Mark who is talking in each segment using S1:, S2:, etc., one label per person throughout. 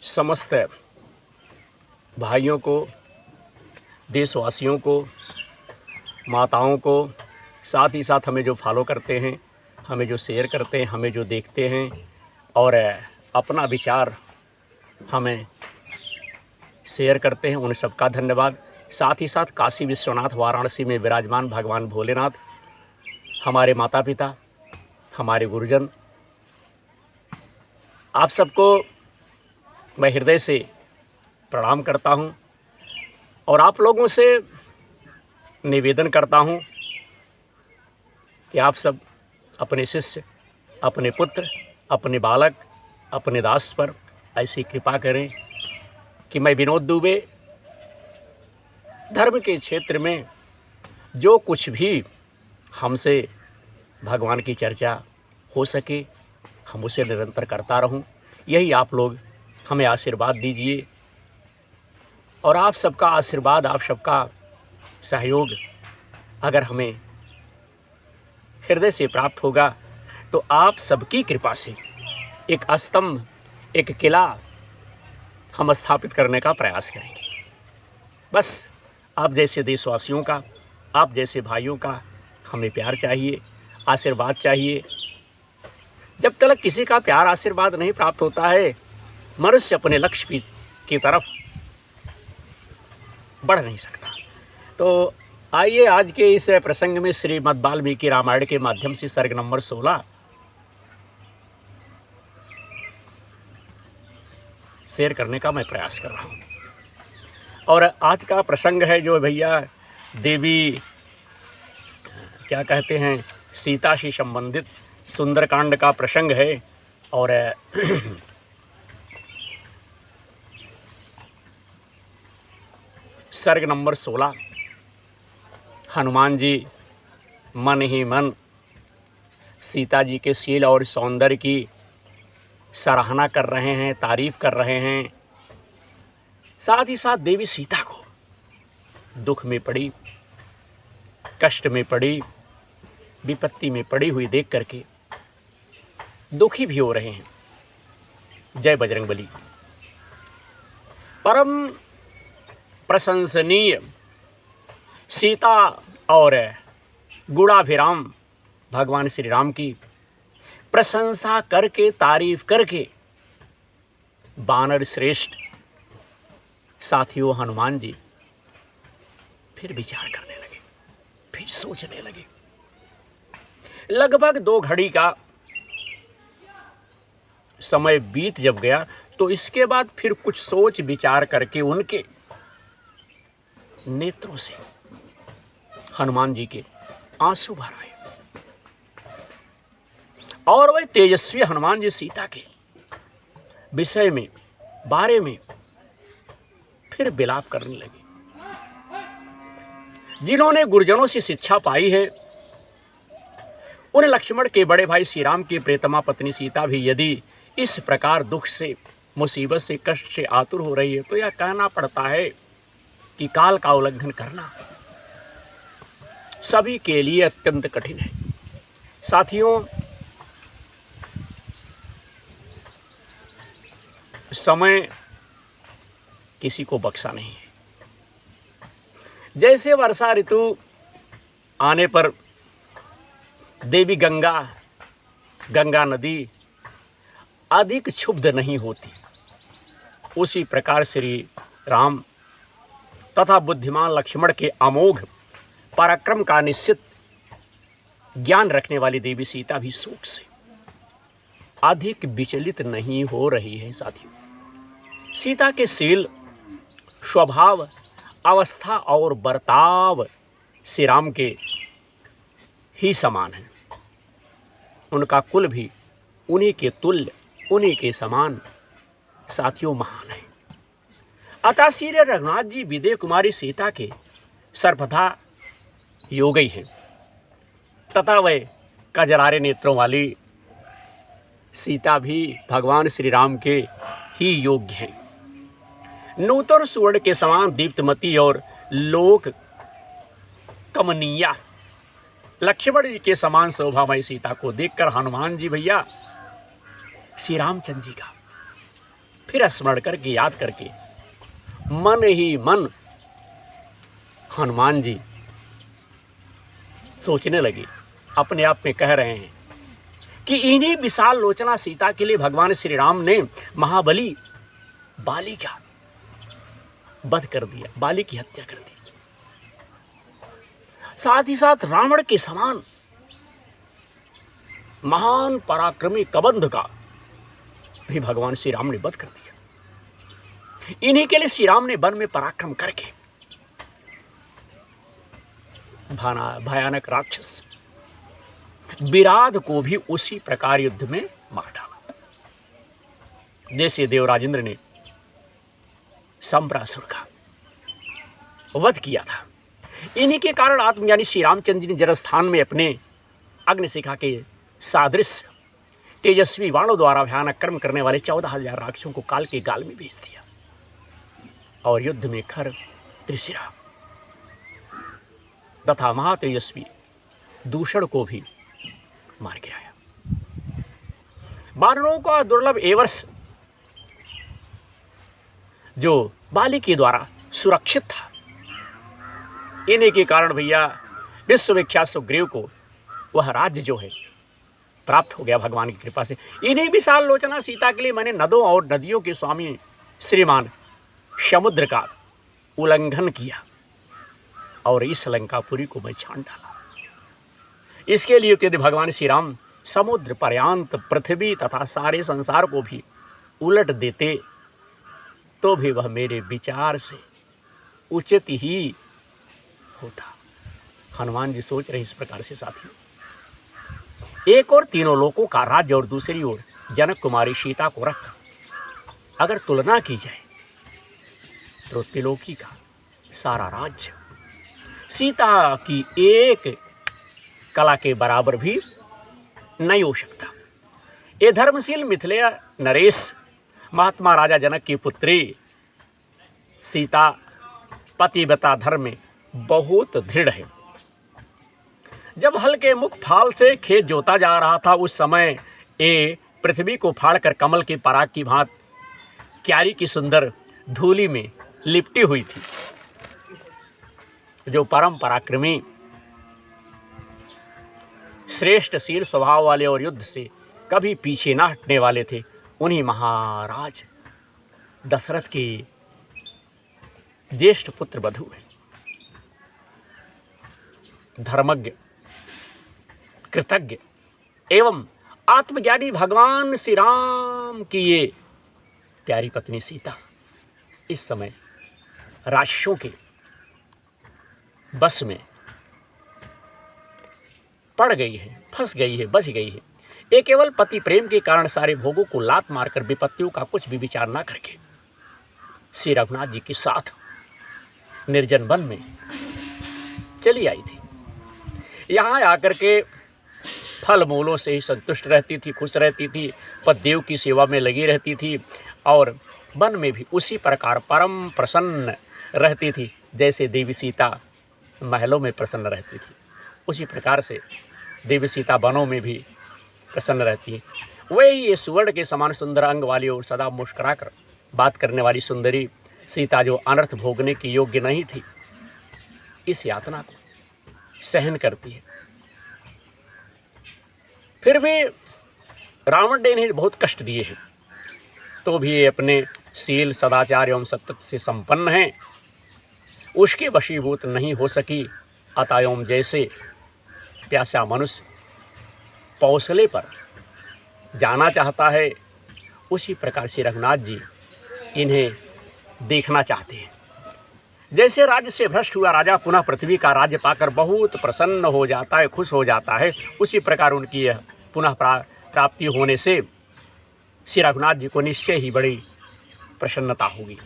S1: समस्त भाइयों को, देशवासियों को, माताओं को, साथ ही साथ हमें जो फॉलो करते हैं, हमें जो शेयर करते हैं, हमें जो देखते हैं और अपना विचार हमें शेयर करते हैं, उन सबका धन्यवाद। साथ ही साथ काशी विश्वनाथ वाराणसी में विराजमान भगवान भोलेनाथ, हमारे माता पिता, हमारे गुरुजन, आप सबको मैं हृदय से प्रणाम करता हूं और आप लोगों से निवेदन करता हूं कि आप सब अपने शिष्य, अपने पुत्र, अपने बालक, अपने दास पर ऐसी कृपा करें कि मैं विनोद दुबे धर्म के क्षेत्र में जो कुछ भी हमसे भगवान की चर्चा हो सके हम उसे निरंतर करता रहूं। यही आप लोग हमें आशीर्वाद दीजिए और आप सबका आशीर्वाद, आप सबका सहयोग अगर हमें हृदय से प्राप्त होगा तो आप सबकी कृपा से एक स्तंभ, एक किला हम स्थापित करने का प्रयास करेंगे। बस आप जैसे देशवासियों का, आप जैसे भाइयों का हमें प्यार चाहिए, आशीर्वाद चाहिए। जब तक किसी का प्यार आशीर्वाद नहीं प्राप्त होता है, मनुष्य अपने लक्ष्य की तरफ बढ़ नहीं सकता। तो आइए आज के इस प्रसंग में श्रीमद् वाल्मीकि रामायण के माध्यम से सर्ग नंबर 16 शेयर करने का मैं प्रयास कर रहा हूँ। और आज का प्रसंग है जो भैया देवी क्या कहते हैं, सीता से संबंधित सुंदरकांड का प्रसंग है। और सर्ग नंबर 16, हनुमान जी मन ही मन सीता जी के शील और सौंदर्य की सराहना कर रहे हैं, तारीफ कर रहे हैं। साथ ही साथ देवी सीता को दुख में पड़ी, कष्ट में पड़ी, विपत्ति में पड़ी हुई देख करके दुखी भी हो रहे हैं। जय बजरंगबली। परम प्रशंसनीय सीता और गुणाभिराम भगवान श्री राम की प्रशंसा करके, तारीफ करके वानर श्रेष्ठ साथियों हनुमान जी फिर विचार करने लगे, फिर सोचने लगे। लगभग 2 घड़ी का समय बीत जब गया तो इसके बाद फिर कुछ सोच विचार करके उनके नेत्रों से हनुमान जी के आंसू भर आए और वह तेजस्वी हनुमान जी सीता के विषय में, बारे में फिर विलाप करने लगे। जिन्होंने गुरुजनों से शिक्षा पाई है, उन लक्ष्मण के बड़े भाई श्री राम की प्रियतमा पत्नी सीता भी यदि इस प्रकार दुख से, मुसीबत से, कष्ट से आतुर हो रही है तो यह कहना पड़ता है कि काल का उल्लंघन करना सभी के लिए अत्यंत कठिन है। साथियों, समय किसी को बख्शा नहीं है। जैसे वर्षा ऋतु आने पर देवी गंगा नदी अधिक क्षुब्ध नहीं होती, उसी प्रकार श्री राम तथा बुद्धिमान लक्ष्मण के अमोघ पराक्रम का निश्चित ज्ञान रखने वाली देवी सीता भी शोक से अधिक विचलित नहीं हो रही है। साथियों, सीता के शील, स्वभाव, अवस्था और बर्ताव श्री राम के ही समान है। उनका कुल भी उन्हीं के तुल्य, उन्हीं के समान साथियों महान है। अतः श्री रघुनाथ जी विदेह कुमारी सीता के सर्वथा योगी हैं तथा वह कजरारे नेत्रों वाली सीता भी भगवान श्री राम के ही योग्य हैं। नूतन सुवर्ण के समान दीप्तमती और लोक कमनीया लक्ष्मण जी के समान शोभामयी सीता को देखकर हनुमान जी भैया श्री रामचंद्र जी का फिर स्मरण करके याद करके मन ही मन हनुमान जी सोचने लगे, अपने आप में कह रहे हैं कि इन्हीं विशाल लोचना सीता के लिए भगवान श्री राम ने महाबली बाली का वध कर दिया, बाली की हत्या कर दी। साथ ही साथ रावण के समान महान पराक्रमी कबंध का भी भगवान श्री राम ने वध कर दिया। इन्हीं के लिए श्री राम ने वन में पराक्रम करके भयानक राक्षस विराध को भी उसी प्रकार युद्ध में मार डाला, जैसे देवराजेंद्र ने संबरासुर का वध किया था। इन्हीं के कारण आत्मज्ञानी श्री रामचंद्र जी ने जरस्थान में अपने अग्निशिखा के सादृश तेजस्वी बाणों द्वारा भयानक कर्म करने वाले 14,000 राक्षसों को काल के गाल में भेज दिया और युद्ध में खर त्रिशिरा तथा महातेजस्वी दूषण को भी मार गिराया। वानरों का दुर्लभ एवर्स जो बाली के द्वारा सुरक्षित था, इन्हीं के कारण भैया विश्वविख्यात सुग्रीव को वह राज्य जो है प्राप्त हो गया भगवान की कृपा से। इन्हीं विशाल लोचना सीता के लिए मैंने नदों और नदियों के स्वामी श्रीमान समुद्र का उल्लंघन किया और इस लंकापुरी को मैं छान डाला। इसके लिए यदि भगवान श्री राम समुद्र पर्यांत पृथ्वी तथा सारे संसार को भी उलट देते तो भी वह मेरे विचार से उचित ही होता। हनुमान जी सोच रहे इस प्रकार से साथियों, एक और तीनों लोकों का राज्य और दूसरी ओर जनक कुमारी सीता को रख अगर तुलना की जाए तो त्रिलोकी का सारा राज्य सीता की एक कला के बराबर भी नहीं हो सकता। ये धर्मशील मिथिलेय नरेश महात्मा राजा जनक की पुत्री सीता पतिव्रता धर्म में बहुत दृढ़ है। जब हल के मुख फाल से खेत जोता जा रहा था उस समय ये पृथ्वी को फाड़कर कमल के पराग की भांत क्यारी की सुंदर धूलि में लिपटी हुई थी। जो परम पराक्रमी श्रेष्ठ शील स्वभाव वाले और युद्ध से कभी पीछे ना हटने वाले थे, उन्हीं महाराज दशरथ के ज्येष्ठ पुत्र बधू हैं। धर्मज्ञ, कृतज्ञ एवं आत्मज्ञानी भगवान श्री राम की ये प्यारी पत्नी सीता इस समय राक्षसों के बस में पड़ गई है, फंस गई है, बच गई है। ये केवल पति प्रेम के कारण सारे भोगों को लात मारकर विपत्तियों का कुछ भी विचार ना करके श्री रघुनाथ जी के साथ निर्जन वन में चली आई थी। यहाँ आकर के फल मूलों से ही संतुष्ट रहती थी, खुश रहती थी, पतिदेव की सेवा में लगी रहती थी और वन में भी उसी प्रकार परम प्रसन्न रहती थी जैसे देवी सीता महलों में प्रसन्न रहती थी। उसी प्रकार से देवी सीता वनों में भी प्रसन्न रहती है। वही ये सुवर्ण के समान सुंदर अंग वाली और सदा मुस्कुराकर बात करने वाली सुंदरी सीता जो अनर्थ भोगने की योग्य नहीं थी, इस यातना को सहन करती है। फिर भी रावण ने इन्हें बहुत कष्ट दिए हैं, तो भी ये अपने शील सदाचार एवं सत्य से संपन्न हैं, उसके वशीभूत नहीं हो सकी। अतः एवं जैसे प्यासा मनुष्य पौसले पर जाना चाहता है, उसी प्रकार से रघुनाथ जी इन्हें देखना चाहते हैं। जैसे राज्य से भ्रष्ट हुआ राजा पुनः पृथ्वी का राज्य पाकर बहुत प्रसन्न हो जाता है, खुश हो जाता है, उसी प्रकार उनकी यह पुनः प्राप्ति होने से श्री रघुनाथ जी को निश्चय ही बड़ी प्रसन्नता होगी।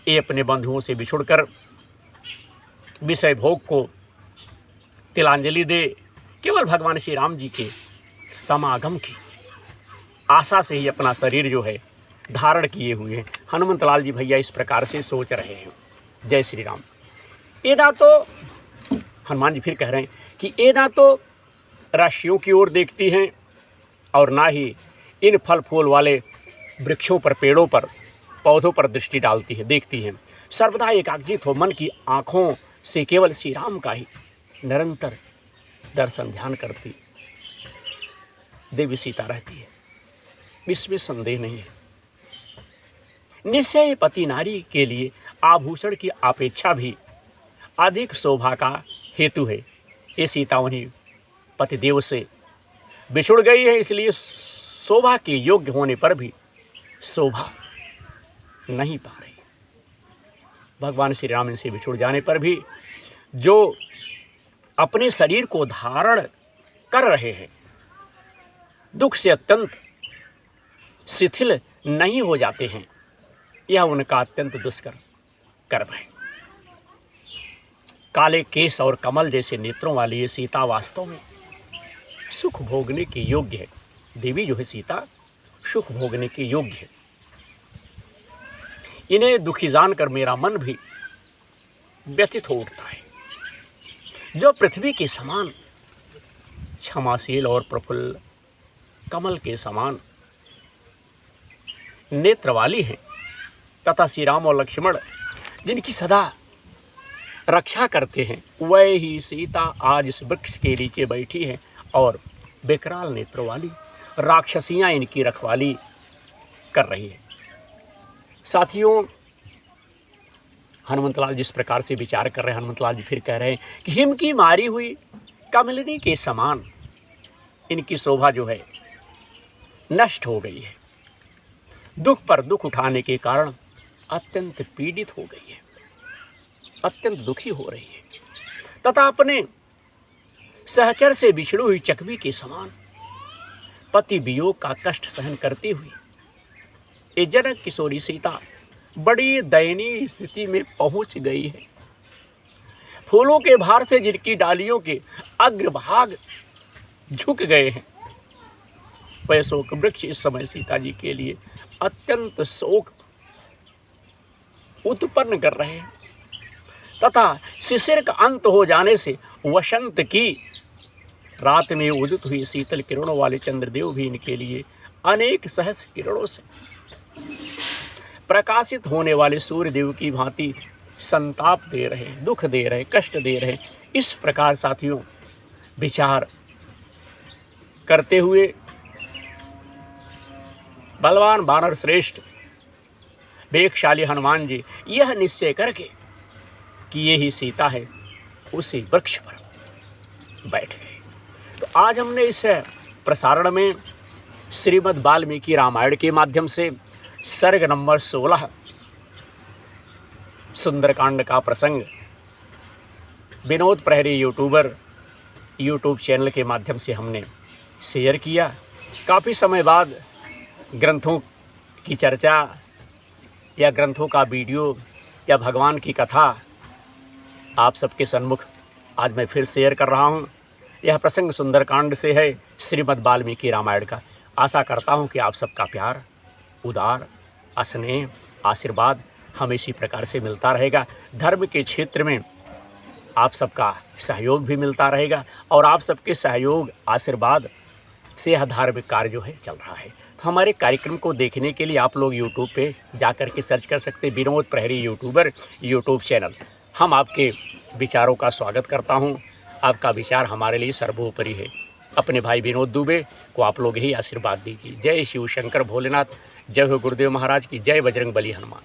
S1: ये अपने बंधुओं से बिछुड़कर विषय भोग को तिलांजलि दे केवल भगवान श्री राम जी के समागम की आशा से ही अपना शरीर जो है धारण किए हुए हैं। हनुमंत लाल जी भैया इस प्रकार से सोच रहे हैं। जय श्री राम। ये ना तो हनुमान जी फिर कह रहे हैं कि ये ना तो राशियों की ओर देखती हैं और ना ही इन फल फूल वाले वृक्षों पर पेड़ों पर पौधों पर दृष्टि डालती है, देखती हैं। सर्वदा एकाग्रित हो मन की आँखों से केवल श्री राम का ही निरंतर दर्शन ध्यान करती देवी सीता रहती है, इसमें संदेह नहीं है। निश्चय पति नारी के लिए आभूषण की अपेक्षा भी अधिक शोभा का हेतु है। ये सीता उन्हीं पतिदेव से बिछुड़ गई है, इसलिए शोभा के योग्य होने पर भी शोभा नहीं पा रही। भगवान श्री राम इनसे बिछुड़ जाने पर भी जो अपने शरीर को धारण कर रहे हैं, दुख से अत्यंत शिथिल नहीं हो जाते हैं, यह उनका अत्यंत दुष्कर कर्म है। काले केस और कमल जैसे नेत्रों वाली ये सीता वास्तव में सुख भोगने के योग्य है। देवी जो है सीता सुख भोगने के योग्य है। इन्हें दुखी जानकर मेरा मन भी व्यथित हो उठता है। जो पृथ्वी के समान क्षमाशील और प्रफुल्ल कमल के समान नेत्र वाली हैं, तथा श्री राम और लक्ष्मण जिनकी सदा रक्षा करते हैं, वह ही सीता आज इस वृक्ष के नीचे बैठी है और बेकराल नेत्रों वाली राक्षसियां इनकी रखवाली कर रही है। साथियों, हनुमंतलाल जिस प्रकार से विचार कर रहे हैं, हनुमंतलाल जी फिर कह रहे हैं कि हिम की मारी हुई कमलिनी के समान इनकी शोभा जो है नष्ट हो गई है। दुख पर दुख उठाने के कारण अत्यंत पीड़ित हो गई है, अत्यंत दुखी हो रही है, तथा अपने सहचर से बिछड़ी हुई चकवी के समान पति वियोग का कष्ट सहन करती हुई ये जनक किशोरी सीता बड़ी दयनीय स्थिति में पहुंच गई है। फूलों के भार से जिनकी डालियों के अग्रभाग झुक गए हैं, वह शोक वृक्ष इस समय सीता जी के लिए अत्यंत शोक उत्पन्न कर रहे हैं, तथा शिशिर का अंत हो जाने से वसंत की रात में उदित हुई शीतल किरणों वाले चंद्रदेव भी इनके लिए अनेक सहस्र किरणों से प्रकाशित होने वाले सूर्यदेव की भांति संताप दे रहे हैं, दुख दे रहे हैं, कष्ट दे रहे हैं। इस प्रकार साथियों विचार करते हुए बलवान वानर श्रेष्ठ वेगशाली हनुमान जी यह निश्चय करके कि ये ही सीता है, उसी वृक्ष पर बैठ गए। तो आज हमने इस प्रसारण में श्रीमद् वाल्मीकि रामायण के माध्यम से सर्ग नंबर 16 सुंदरकांड का प्रसंग विनोद प्रहरी यूट्यूब चैनल के माध्यम से हमने शेयर किया। काफ़ी समय बाद ग्रंथों की चर्चा या ग्रंथों का वीडियो या भगवान की कथा आप सबके सन्मुख आज मैं फिर शेयर कर रहा हूँ। यह प्रसंग सुंदरकांड से है, श्रीमद् वाल्मीकि रामायण का। आशा करता हूँ कि आप सबका प्यार, उदार स्नेह, आशीर्वाद हमें इसी प्रकार से मिलता रहेगा। धर्म के क्षेत्र में आप सबका सहयोग भी मिलता रहेगा और आप सबके सहयोग, आशीर्वाद से यह धार्मिक कार्य जो है चल रहा है। तो हमारे कार्यक्रम को देखने के लिए आप लोग यूट्यूब पे जाकर के सर्च कर सकते हैं, विनोद प्रहरी यूट्यूब चैनल। हम आपके विचारों का स्वागत करता हूं। आपका विचार हमारे लिए सर्वोपरि है। अपने भाई विनोद दुबे को आप लोग ही आशीर्वाद दीजिए। जय शिव शंकर भोलेनाथ, जय हो गुरुदेव महाराज की, जय बजरंग बली हनुमान।